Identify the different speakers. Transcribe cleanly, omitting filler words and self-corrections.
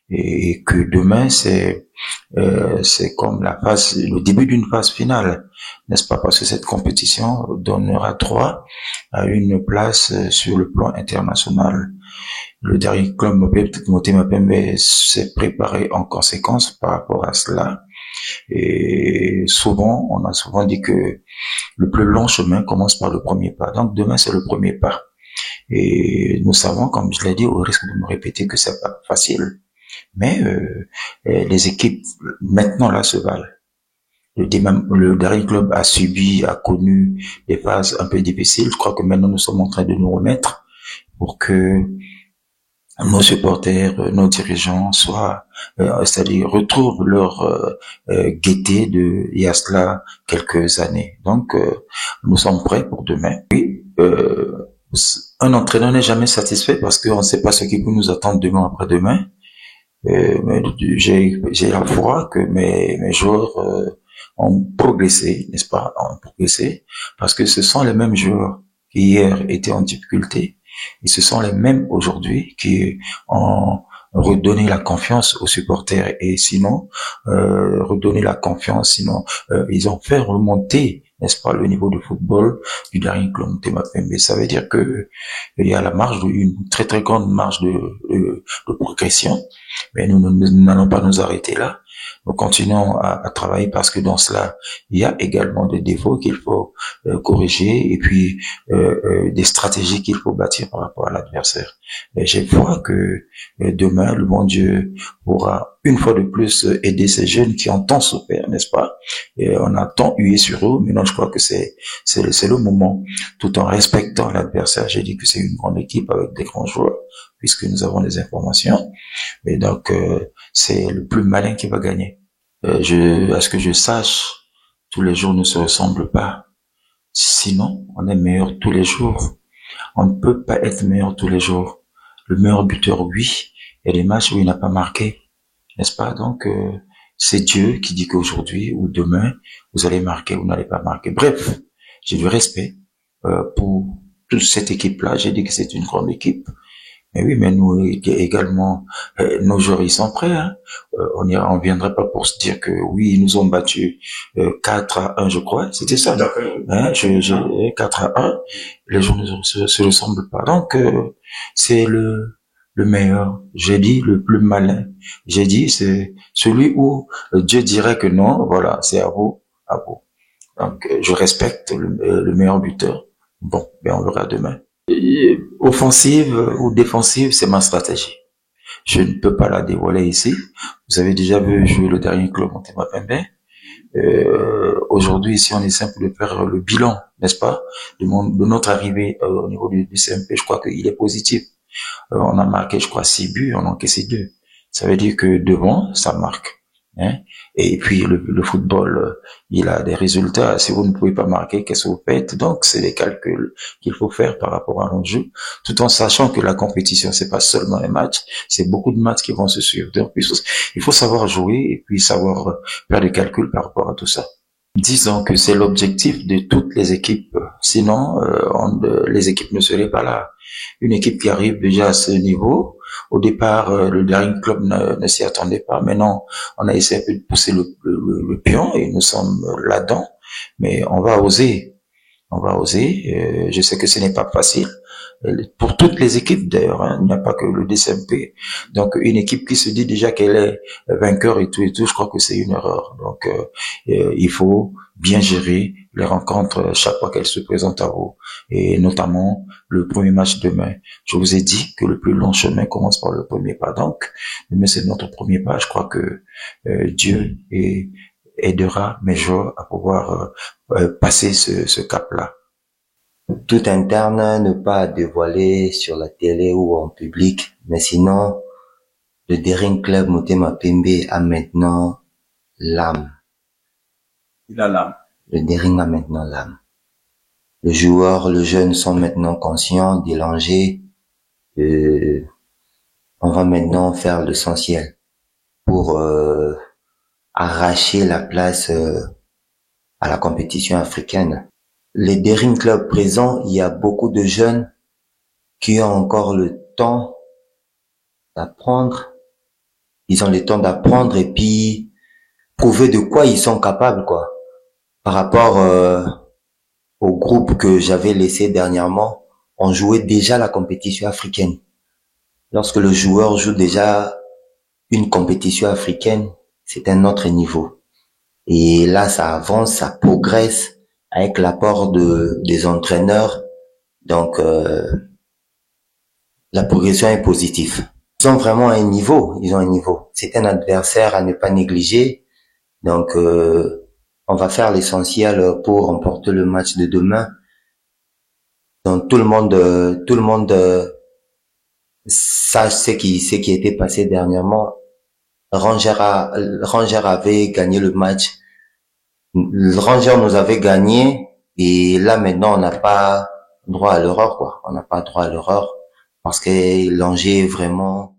Speaker 1: et que demain c'est comme le début d'une phase finale, n'est-ce pas? Parce que cette compétition donnera droit à une place sur le plan international. Le dernier club Motema Pembe s'est préparé en conséquence par rapport à cela. Et souvent, on a souvent dit que le plus long chemin commence par le premier pas. Donc demain, c'est le premier pas. Et nous savons, comme je l'ai dit, au risque de me répéter, que c'est pas facile. Mais les équipes maintenant là se valent. Le dernier club a connu des phases un peu difficiles. Je crois que maintenant nous sommes en train de nous remettre pour que nos supporters, nos dirigeants c'est-à-dire retrouvent leur gaieté de il y a cela quelques années. Donc nous sommes prêts pour demain. Oui, un entraîneur n'est jamais satisfait parce qu'on ne sait pas ce qui peut nous attendre demain après-demain. Mais j'ai la foi que mes joueurs ont progressé, n'est-ce pas, ont progressé, parce que ce sont les mêmes joueurs qui hier étaient en difficulté, et ce sont les mêmes aujourd'hui qui ont redonné la confiance aux supporters, et sinon redonner la confiance, sinon ils ont fait remonter, n'est-ce pas, le niveau de football du dernier club Motema Pembe. Ça veut dire que il y a une très très grande marge de progression, mais nous n'allons pas nous arrêter là. Nous continuons à travailler parce que dans cela, il y a également des défauts qu'il faut corriger et puis des stratégies qu'il faut bâtir par rapport à l'adversaire. Et j'ai foi que demain, le bon Dieu pourra une fois de plus aider ces jeunes qui ont tant souffert, n'est-ce pas? Et on a tant hué sur eux, mais non, je crois que c'est le moment, tout en respectant l'adversaire. J'ai dit que c'est une grande équipe avec des grands joueurs, puisque nous avons des informations. Et donc, c'est le plus malin qui va gagner. À ce que je sache, tous les jours ne se ressemblent pas. Sinon, on est meilleur tous les jours. On ne peut pas être meilleur tous les jours. Le meilleur buteur, oui. Il y a des matchs où il n'a pas marqué, n'est-ce pas? Donc, c'est Dieu qui dit qu'aujourd'hui ou demain, vous allez marquer ou n'allez pas marquer. Bref, j'ai du respect pour toute cette équipe-là. J'ai dit que c'est une grande équipe. Mais oui, mais nous également, nos joueurs, ils sont prêts. Hein. On viendrait pas pour se dire que oui, ils nous ont battus 4-1, je crois. C'était ça. Hein, 4-1. Les joueurs ne se ressemblent pas. Donc, c'est le meilleur. J'ai dit le plus malin. J'ai dit c'est celui où Dieu dirait que non. Voilà, c'est à vous, à vous. Donc, je respecte le meilleur buteur. Bon, ben on verra demain. Offensive ou défensive, c'est ma stratégie. Je ne peux pas la dévoiler ici. Vous avez déjà vu jouer le dernier club Motema Pembe. Aujourd'hui, si on est simple de faire le bilan, n'est-ce pas, de notre arrivée au niveau du CMP, je crois qu'il est positif. On a marqué, je crois, 6 buts, on a encaissé 2. Ça veut dire que devant, ça marque. Hein? Et puis le football, il a des résultats. Si vous ne pouvez pas marquer, qu'est-ce que vous faites? Donc c'est des calculs qu'il faut faire par rapport à l'enjeu, tout en sachant que la compétition, c'est pas seulement un match, c'est beaucoup de matchs qui vont se suivre. Donc il faut savoir jouer et puis savoir faire des calculs par rapport à tout ça. Disons que c'est l'objectif de toutes les équipes. Sinon, les équipes ne seraient pas là. Une équipe qui arrive déjà à ce niveau, au départ, le dernier club ne s'y attendait pas. Maintenant, on a essayé un peu de pousser le pion et nous sommes là-dedans. Mais on va oser. On va oser. Je sais que ce n'est pas facile. Pour toutes les équipes d'ailleurs, hein, il n'y a pas que le DCMP. Donc une équipe qui se dit déjà qu'elle est vainqueur et tout, je crois que c'est une erreur. Donc il faut bien gérer les rencontres chaque fois qu'elles se présentent à vous, et notamment le premier match demain. Je vous ai dit que le plus long chemin commence par le premier pas. Donc demain c'est notre premier pas. Je crois que Dieu aidera mes joueurs à pouvoir passer ce cap-là.
Speaker 2: Tout interne, ne pas dévoiler sur la télé ou en public, mais sinon, le Daring Club Motema Pembe a maintenant l'âme.
Speaker 3: Il a l'âme.
Speaker 2: Le Daring a maintenant l'âme. Le joueur, le jeune sont maintenant conscients des dangers. On va maintenant faire l'essentiel pour arracher la place à la compétition africaine. Les Daring Club présents, il y a beaucoup de jeunes qui ont encore le temps d'apprendre Ils ont le temps d'apprendre et puis prouver de quoi ils sont capables, quoi. Par rapport au groupe que j'avais laissé dernièrement, on jouait déjà la compétition africaine. Lorsque le joueur joue déjà une compétition africaine, c'est un autre niveau. Et là, ça avance, ça progresse avec l'apport des entraîneurs. Donc, la progression est positive. Ils ont vraiment un niveau, ils ont un niveau. C'est un adversaire à ne pas négliger. Donc, on va faire l'essentiel pour remporter le match de demain. Donc, tout le monde sache ce qui était passé dernièrement. Ranger avait gagné le match. Le Ranger nous avait gagné et là maintenant on n'a pas droit à l'erreur, quoi. On n'a pas droit à l'erreur parce que l'Angers est vraiment